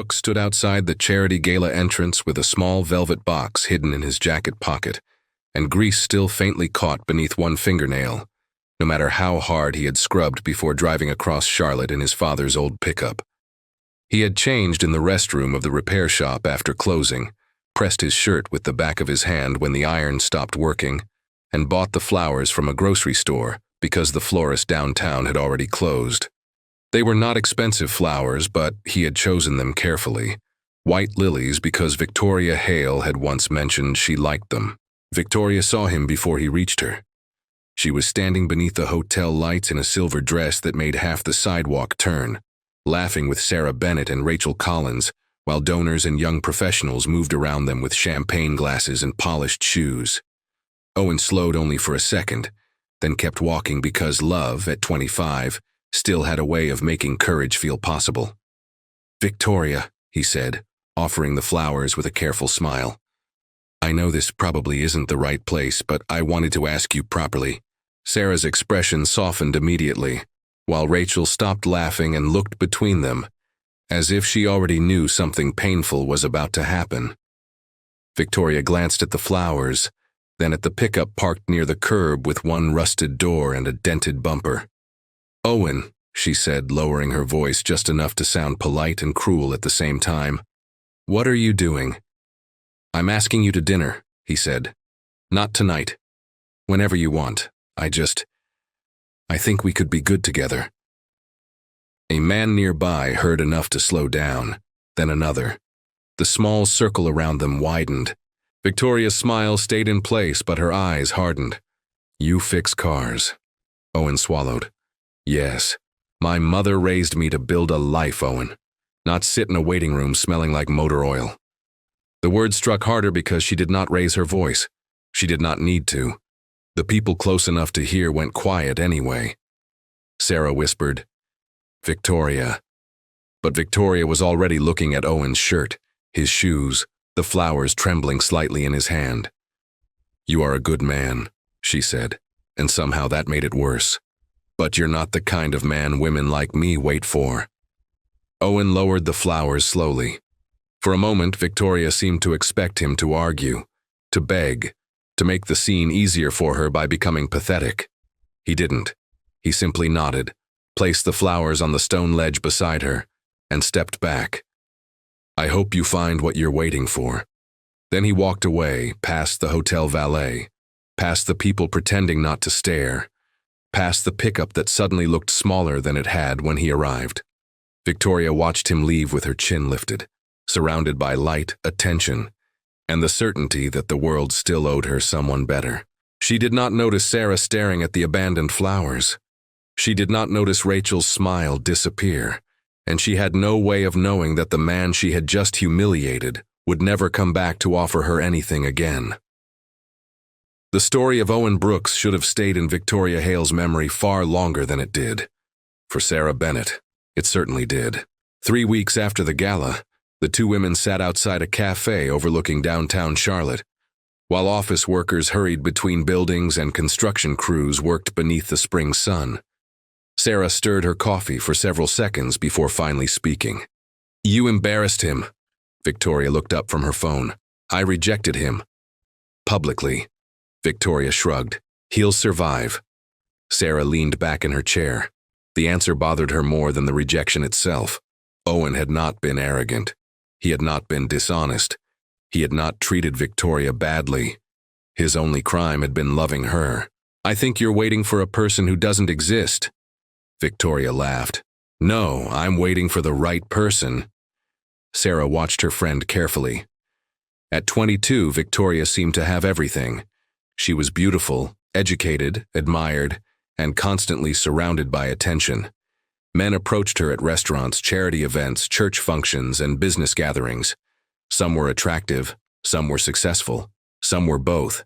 Brooks stood outside the charity gala entrance with a small velvet box hidden in his jacket pocket, and grease still faintly caught beneath one fingernail, no matter how hard he had scrubbed before driving across Charlotte in his father's old pickup. He had changed in the restroom of the repair shop after closing, pressed his shirt with the back of his hand when the iron stopped working, and bought the flowers from a grocery store because the florist downtown had already closed. They were not expensive flowers, but he had chosen them carefully. White lilies because Victoria Hale had once mentioned she liked them. Victoria saw him before he reached her. She was standing beneath the hotel lights in a silver dress that made half the sidewalk turn, laughing with Sarah Bennett and Rachel Collins, while donors and young professionals moved around them with champagne glasses and polished shoes. Owen slowed only for a second, then kept walking because love, at 25, still had a way of making courage feel possible. "Victoria," he said, offering the flowers with a careful smile. "I know this probably isn't the right place, but I wanted to ask you properly." Sarah's expression softened immediately, while Rachel stopped laughing and looked between them, as if she already knew something painful was about to happen. Victoria glanced at the flowers, then at the pickup parked near the curb with one rusted door and a dented bumper. "Owen," she said, lowering her voice just enough to sound polite and cruel at the same time, "what are you doing?" "I'm asking you to dinner," he said. "Not tonight. Whenever you want. I think we could be good together." A man nearby heard enough to slow down, then another. The small circle around them widened. Victoria's smile stayed in place, but her eyes hardened. "You fix cars." Owen swallowed. "Yes. My mother raised me to build a life, Owen, not sit in a waiting room smelling like motor oil." The words struck harder because she did not raise her voice. She did not need to. The people close enough to hear went quiet anyway. Sarah whispered, "Victoria." But Victoria was already looking at Owen's shirt, his shoes, the flowers trembling slightly in his hand. "You are a good man," she said, and somehow that made it worse. "But you're not the kind of man women like me wait for." Owen lowered the flowers slowly. For a moment, Victoria seemed to expect him to argue, to beg, to make the scene easier for her by becoming pathetic. He didn't. He simply nodded, placed the flowers on the stone ledge beside her, and stepped back. "I hope you find what you're waiting for." Then he walked away, past the hotel valet, past the people pretending not to stare, past the pickup that suddenly looked smaller than it had when he arrived. Victoria watched him leave with her chin lifted, surrounded by light, attention, and the certainty that the world still owed her someone better. She did not notice Sarah staring at the abandoned flowers. She did not notice Rachel's smile disappear, and she had no way of knowing that the man she had just humiliated would never come back to offer her anything again. The story of Owen Brooks should have stayed in Victoria Hale's memory far longer than it did. For Sarah Bennett, it certainly did. 3 weeks after the gala, the two women sat outside a cafe overlooking downtown Charlotte, while office workers hurried between buildings and construction crews worked beneath the spring sun. Sarah stirred her coffee for several seconds before finally speaking. "You embarrassed him." Victoria looked up from her phone. "I rejected him. Publicly." Victoria shrugged. "He'll survive." Sarah leaned back in her chair. The answer bothered her more than the rejection itself. Owen had not been arrogant. He had not been dishonest. He had not treated Victoria badly. His only crime had been loving her. "I think you're waiting for a person who doesn't exist." Victoria laughed. "No, I'm waiting for the right person." Sarah watched her friend carefully. At 22, Victoria seemed to have everything. She was beautiful, educated, admired, and constantly surrounded by attention. Men approached her at restaurants, charity events, church functions, and business gatherings. Some were attractive, some were successful, some were both.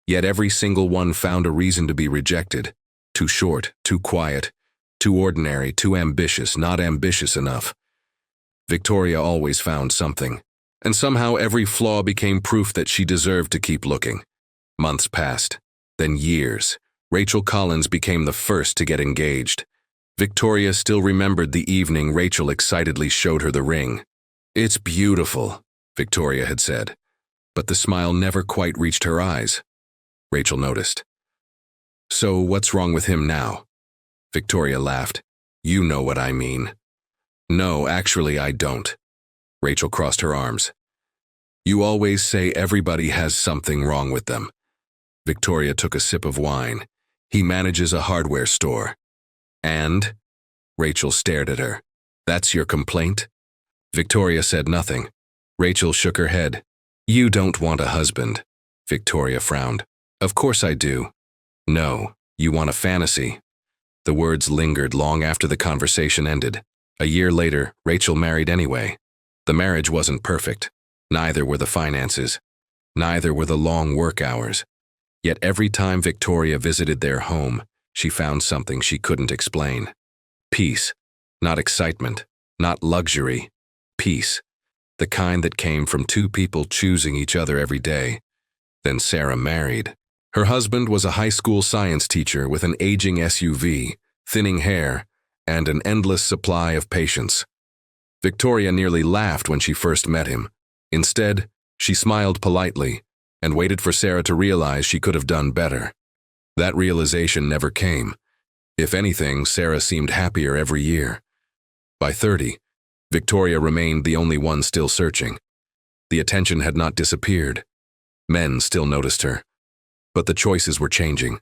Yet every single one found a reason to be rejected. Too short, too quiet, too ordinary, too ambitious, not ambitious enough. Victoria always found something, and somehow every flaw became proof that she deserved to keep looking. Months passed, then years. Rachel Collins became the first to get engaged. Victoria still remembered the evening Rachel excitedly showed her the ring. "It's beautiful," Victoria had said, but the smile never quite reached her eyes. Rachel noticed. "So what's wrong with him now?" Victoria laughed. "You know what I mean." "No, actually I don't." Rachel crossed her arms. "You always say everybody has something wrong with them." Victoria took a sip of wine. "He manages a hardware store." "And?" Rachel stared at her. "That's your complaint?" Victoria said nothing. Rachel shook her head. "You don't want a husband." Victoria frowned. "Of course I do." "No, you want a fantasy." The words lingered long after the conversation ended. A year later, Rachel married anyway. The marriage wasn't perfect. Neither were the finances. Neither were the long work hours. Yet every time Victoria visited their home, she found something she couldn't explain. Peace. Not excitement. Not luxury. Peace. The kind that came from two people choosing each other every day. Then Sarah married. Her husband was a high school science teacher with an aging SUV, thinning hair, and an endless supply of patience. Victoria nearly laughed when she first met him. Instead, she smiled politely and waited for Sarah to realize she could have done better. That realization never came. If anything, Sarah seemed happier every year. By 30, Victoria remained the only one still searching. The attention had not disappeared. Men still noticed her. But the choices were changing.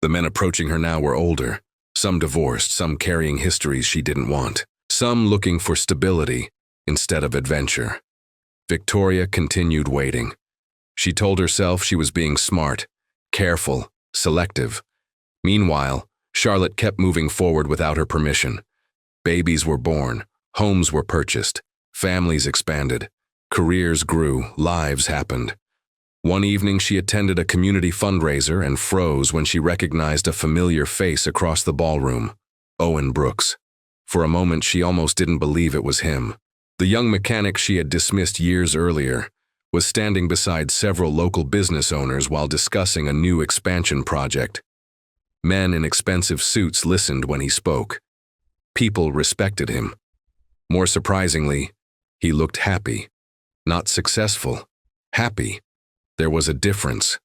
The men approaching her now were older, some divorced, some carrying histories she didn't want, some looking for stability instead of adventure. Victoria continued waiting. She told herself she was being smart, careful, selective. Meanwhile, Charlotte kept moving forward without her permission. Babies were born, homes were purchased, families expanded, careers grew, lives happened. One evening she attended a community fundraiser and froze when she recognized a familiar face across the ballroom, Owen Brooks. For a moment she almost didn't believe it was him. The young mechanic she had dismissed years earlier was standing beside several local business owners while discussing a new expansion project. Men in expensive suits listened when he spoke. People respected him. More surprisingly, he looked happy. Not successful. Happy. There was a difference.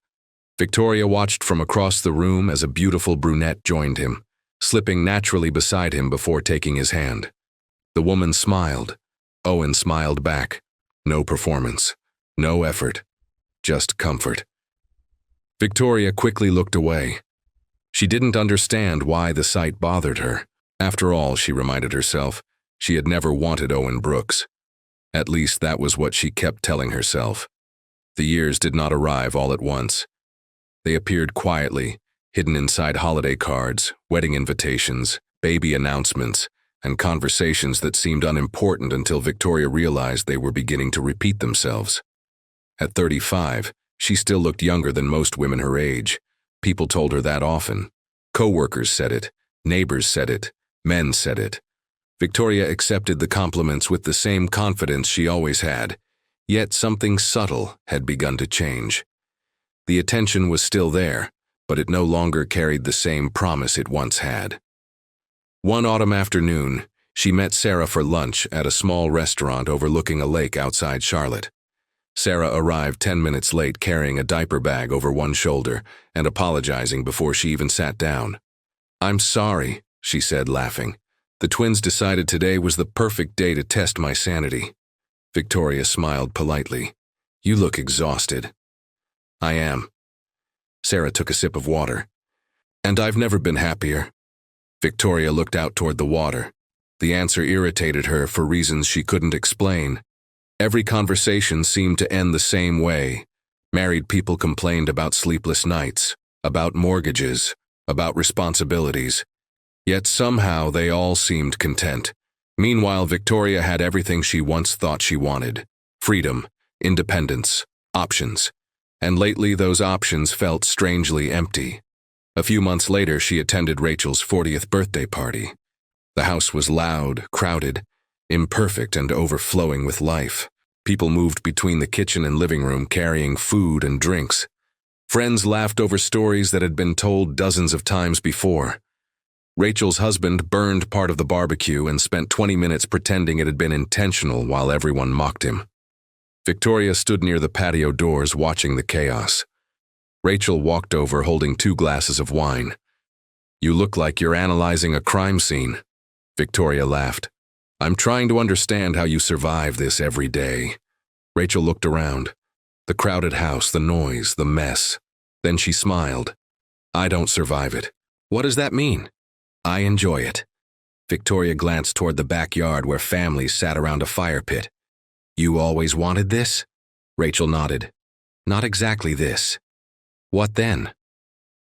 Victoria watched from across the room as a beautiful brunette joined him, slipping naturally beside him before taking his hand. The woman smiled. Owen smiled back. No performance. No effort. Just comfort. Victoria quickly looked away. She didn't understand why the sight bothered her. After all, she reminded herself, she had never wanted Owen Brooks. At least that was what she kept telling herself. The years did not arrive all at once. They appeared quietly, hidden inside holiday cards, wedding invitations, baby announcements, and conversations that seemed unimportant until Victoria realized they were beginning to repeat themselves. At 35, she still looked younger than most women her age. People told her that often. Co-workers said it, neighbors said it, men said it. Victoria accepted the compliments with the same confidence she always had. Yet something subtle had begun to change. The attention was still there, but it no longer carried the same promise it once had. One autumn afternoon, she met Sarah for lunch at a small restaurant overlooking a lake outside Charlotte. Sarah arrived 10 minutes late carrying a diaper bag over one shoulder and apologizing before she even sat down. "I'm sorry," she said, laughing. "The twins decided today was the perfect day to test my sanity." Victoria smiled politely. "You look exhausted." "I am." Sarah took a sip of water. "And I've never been happier." Victoria looked out toward the water. The answer irritated her for reasons she couldn't explain. Every conversation seemed to end the same way. Married people complained about sleepless nights, about mortgages, about responsibilities. Yet somehow they all seemed content. Meanwhile, Victoria had everything she once thought she wanted: freedom, independence, options. And lately those options felt strangely empty. A few months later, she attended Rachel's 40th birthday party. The house was loud, crowded, imperfect and overflowing with life. People moved between the kitchen and living room carrying food and drinks. Friends laughed over stories that had been told dozens of times before. Rachel's husband burned part of the barbecue and spent 20 minutes pretending it had been intentional while everyone mocked him. Victoria stood near the patio doors watching the chaos. Rachel walked over holding 2 glasses of wine. "You look like you're analyzing a crime scene." Victoria laughed. "I'm trying to understand how you survive this every day." Rachel looked around. The crowded house, the noise, the mess. Then she smiled. "I don't survive it." "What does that mean?" "I enjoy it." Victoria glanced toward the backyard where families sat around a fire pit. "You always wanted this?" Rachel nodded. "Not exactly this." "What then?"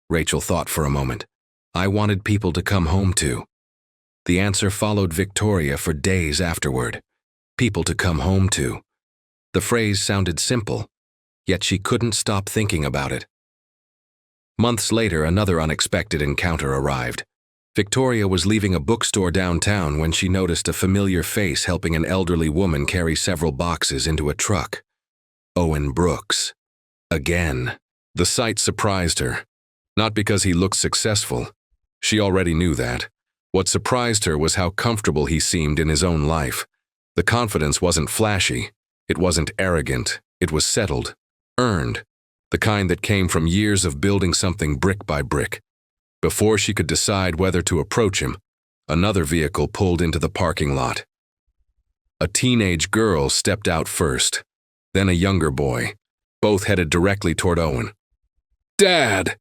Rachel thought for a moment. "I wanted people to come home to." The answer followed Victoria for days afterward. People to come home to. The phrase sounded simple, yet she couldn't stop thinking about it. Months later, another unexpected encounter arrived. Victoria was leaving a bookstore downtown when she noticed a familiar face helping an elderly woman carry several boxes into a truck. Owen Brooks. Again. The sight surprised her. Not because he looked successful. She already knew that. What surprised her was how comfortable he seemed in his own life. The confidence wasn't flashy. It wasn't arrogant. It was settled. Earned. The kind that came from years of building something brick by brick. Before she could decide whether to approach him, another vehicle pulled into the parking lot. A teenage girl stepped out first, then a younger boy. Both headed directly toward Owen. "Dad!"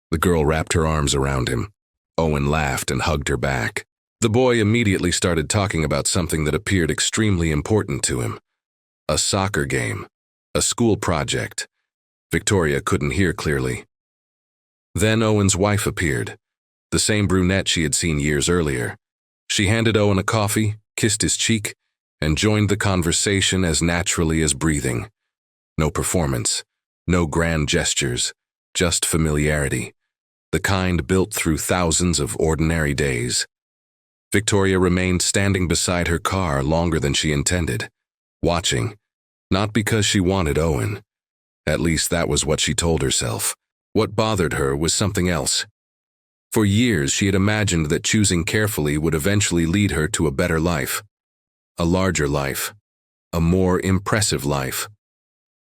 The girl wrapped her arms around him. Owen laughed and hugged her back. The boy immediately started talking about something that appeared extremely important to him. A soccer game. A school project. Victoria couldn't hear clearly. Then Owen's wife appeared, the same brunette she had seen years earlier. She handed Owen a coffee, kissed his cheek, and joined the conversation as naturally as breathing. No performance, no grand gestures, just familiarity, the kind built through thousands of ordinary days. Victoria remained standing beside her car longer than she intended, watching, not because she wanted Owen. At least that was what she told herself. What bothered her was something else. For years, she had imagined that choosing carefully would eventually lead her to a better life. A larger life. A more impressive life.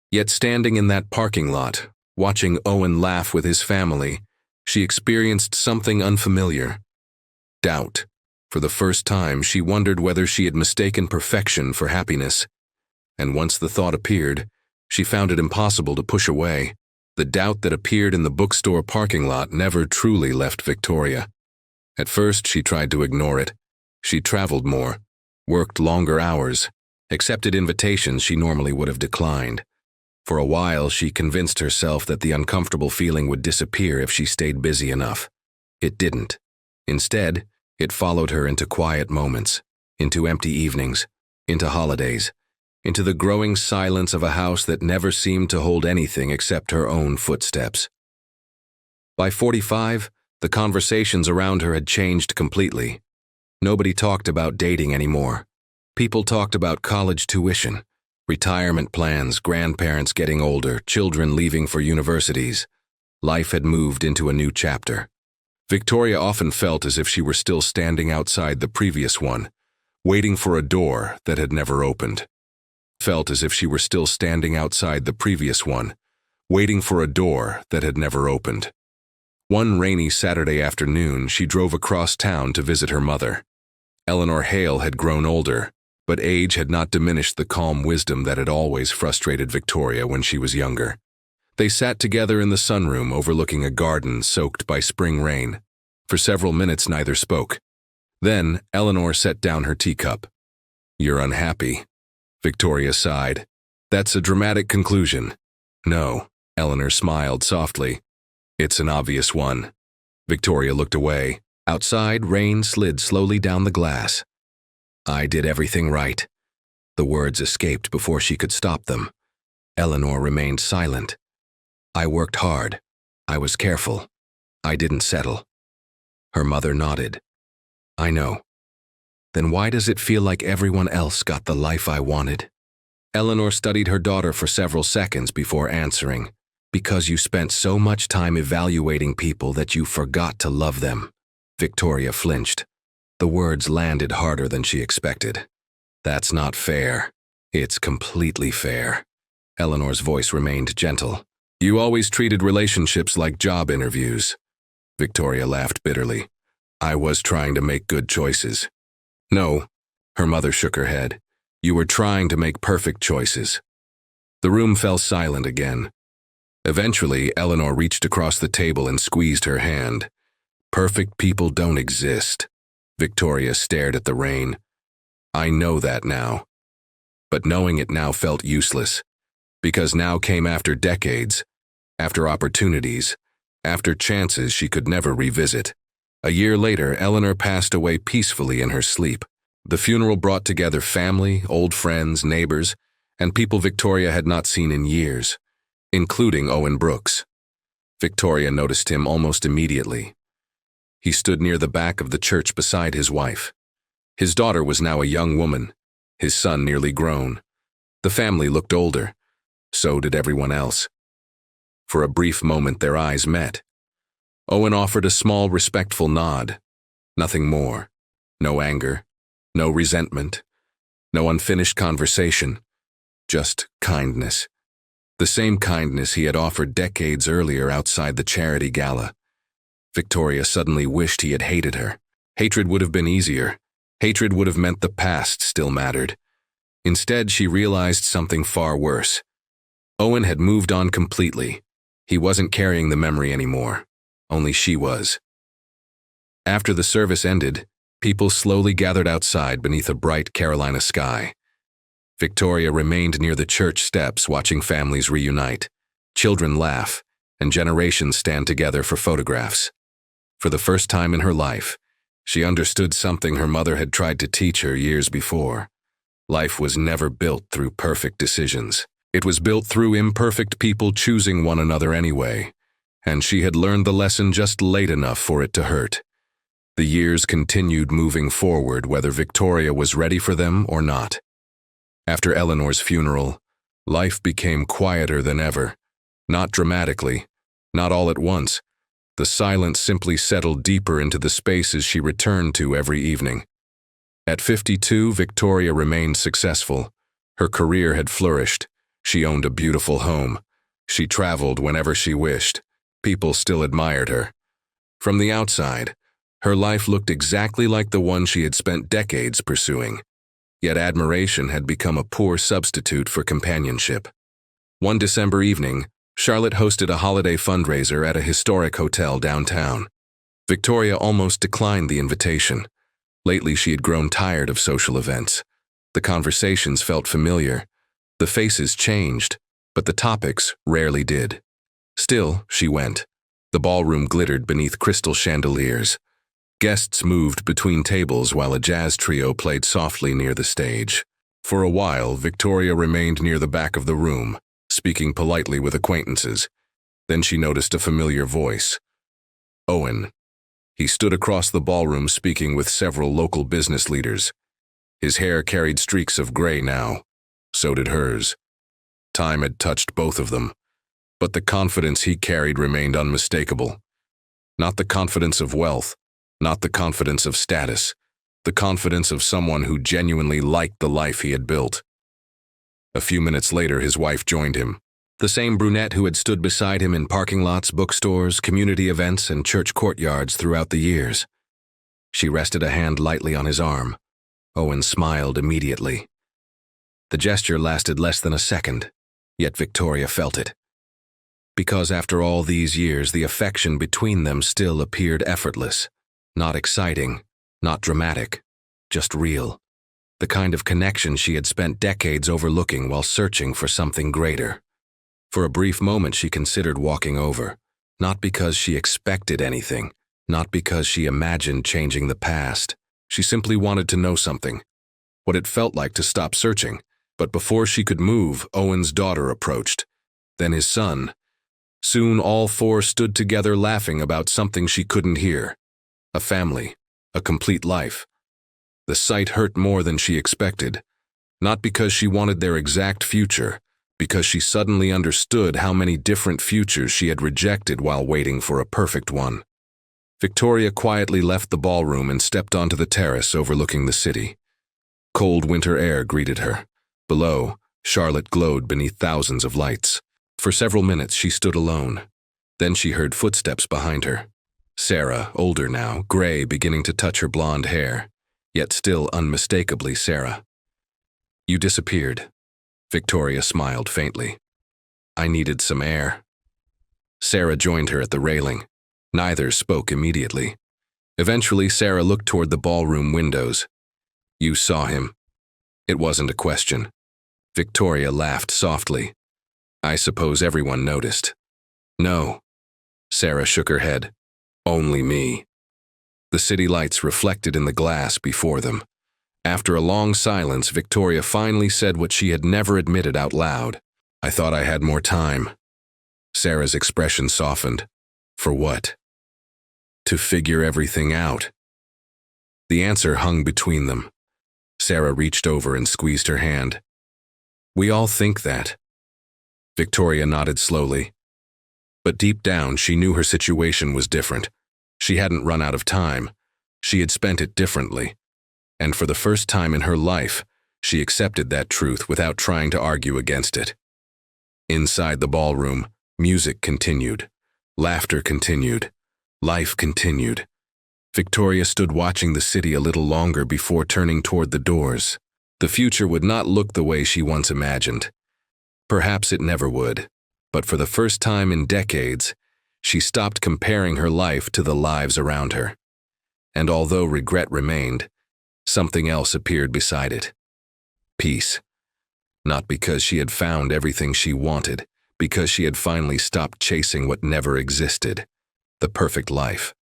Yet standing in that parking lot, watching Owen laugh with his family, she experienced something unfamiliar. Doubt. For the first time, she wondered whether she had mistaken perfection for happiness. And once the thought appeared, she found it impossible to push away. The doubt that appeared in the bookstore parking lot never truly left Victoria. At first, she tried to ignore it. She traveled more, worked longer hours, accepted invitations she normally would have declined. For a while, she convinced herself that the uncomfortable feeling would disappear if she stayed busy enough. It didn't. Instead, it followed her into quiet moments, into empty evenings, into holidays, into the growing silence of a house that never seemed to hold anything except her own footsteps. By 45, the conversations around her had changed completely. Nobody talked about dating anymore. People talked about college tuition, retirement plans, grandparents getting older, children leaving for universities. Life had moved into a new chapter. Victoria often felt as if she were still standing outside the previous one, waiting for a door that had never opened. Felt as if she were still standing outside the previous one, waiting for a door that had never opened. One rainy Saturday afternoon, she drove across town to visit her mother. Eleanor Hale had grown older, but age had not diminished the calm wisdom that had always frustrated Victoria when she was younger. They sat together in the sunroom overlooking a garden soaked by spring rain. For several minutes, neither spoke. Then, Eleanor set down her teacup. "You're unhappy." Victoria sighed. "That's a dramatic conclusion." "No," Eleanor smiled softly. "It's an obvious one." Victoria looked away. Outside, rain slid slowly down the glass. "I did everything right." The words escaped before she could stop them. Eleanor remained silent. "I worked hard. I was careful. I didn't settle." Her mother nodded. "I know. Then why does it feel like everyone else got the life I wanted?" Eleanor studied her daughter for several seconds before answering. "Because you spent so much time evaluating people that you forgot to love them." Victoria flinched. The words landed harder than she expected. That's not fair. It's completely fair. Eleanor's voice remained gentle. You always treated relationships like job interviews. Victoria laughed bitterly. I was trying to make good choices. No, her mother shook her head. You were trying to make perfect choices. The room fell silent again. Eventually, Eleanor reached across the table and squeezed her hand. Perfect people don't exist. Victoria stared at the rain. I know that now. But knowing it now felt useless, because now came after decades, after opportunities, after chances she could never revisit. A year later, Eleanor passed away peacefully in her sleep. The funeral brought together family, old friends, neighbors, and people Victoria had not seen in years, including Owen Brooks. Victoria noticed him almost immediately. He stood near the back of the church beside his wife. His daughter was now a young woman, his son nearly grown. The family looked older. So did everyone else. For a brief moment their eyes met. Owen offered a small, respectful nod. Nothing more. No anger. No resentment. No unfinished conversation. Just kindness. The same kindness he had offered decades earlier outside the charity gala. Victoria suddenly wished he had hated her. Hatred would have been easier. Hatred would have meant the past still mattered. Instead, she realized something far worse. Owen had moved on completely. He wasn't carrying the memory anymore. Only she was. After the service ended, people slowly gathered outside beneath a bright Carolina sky. Victoria remained near the church steps watching families reunite, children laugh, and generations stand together for photographs. For the first time in her life, she understood something her mother had tried to teach her years before. Life was never built through perfect decisions. It was built through imperfect people choosing one another anyway, and she had learned the lesson just late enough for it to hurt. The years continued moving forward whether Victoria was ready for them or not. After Eleanor's funeral, life became quieter than ever. Not dramatically, not all at once. The silence simply settled deeper into the spaces she returned to every evening. At 52, Victoria remained successful. Her career had flourished. She owned a beautiful home. She traveled whenever she wished. People still admired her. From the outside, her life looked exactly like the one she had spent decades pursuing. Yet admiration had become a poor substitute for companionship. One December evening, Charlotte hosted a holiday fundraiser at a historic hotel downtown. Victoria almost declined the invitation. Lately, she had grown tired of social events. The conversations felt familiar. The faces changed, but the topics rarely did. Still, she went. The ballroom glittered beneath crystal chandeliers. Guests moved between tables while a jazz trio played softly near the stage. For a while, Victoria remained near the back of the room, speaking politely with acquaintances. Then she noticed a familiar voice. Owen. He stood across the ballroom speaking with several local business leaders. His hair carried streaks of gray now. So did hers. Time had touched both of them, but the confidence he carried remained unmistakable. Not the confidence of wealth, not the confidence of status, the confidence of someone who genuinely liked the life he had built. A few minutes later, his wife joined him. The same brunette who had stood beside him in parking lots, bookstores, community events, and church courtyards throughout the years. She rested a hand lightly on his arm. Owen smiled immediately. The gesture lasted less than a second, yet Victoria felt it. Because after all these years, the affection between them still appeared effortless. Not exciting, not dramatic, just real. The kind of connection she had spent decades overlooking while searching for something greater. For a brief moment she considered walking over, not because she expected anything, not because she imagined changing the past. She simply wanted to know something, what it felt like to stop searching. But before she could move, Owen's daughter approached, then his son. Soon all four stood together laughing about something she couldn't hear. A family, a complete life. The sight hurt more than she expected, not because she wanted their exact future, because she suddenly understood how many different futures she had rejected while waiting for a perfect one. Victoria quietly left the ballroom and stepped onto the terrace overlooking the city. Cold winter air greeted her. Below, Charlotte glowed beneath thousands of lights. For several minutes she stood alone. Then she heard footsteps behind her. Sarah, older now, gray beginning to touch her blonde hair, yet still unmistakably Sarah. "You disappeared." Victoria smiled faintly. "I needed some air." Sarah joined her at the railing. Neither spoke immediately. Eventually, Sarah looked toward the ballroom windows. "You saw him." It wasn't a question. Victoria laughed softly. "I suppose everyone noticed." "No." Sarah shook her head. "Only me." The city lights reflected in the glass before them. After a long silence, Victoria finally said what she had never admitted out loud. "I thought I had more time." Sarah's expression softened. "For what?" "To figure everything out." The answer hung between them. Sarah reached over and squeezed her hand. "We all think that." Victoria nodded slowly. But deep down, she knew her situation was different. She hadn't run out of time. She had spent it differently. And for the first time in her life, she accepted that truth without trying to argue against it. Inside the ballroom, music continued. Laughter continued. Life continued. Victoria stood watching the city a little longer before turning toward the doors. The future would not look the way she once imagined. Perhaps it never would. But for the first time in decades, she stopped comparing her life to the lives around her. And although regret remained, something else appeared beside it. Peace. Not because she had found everything she wanted, because she had finally stopped chasing what never existed, the perfect life.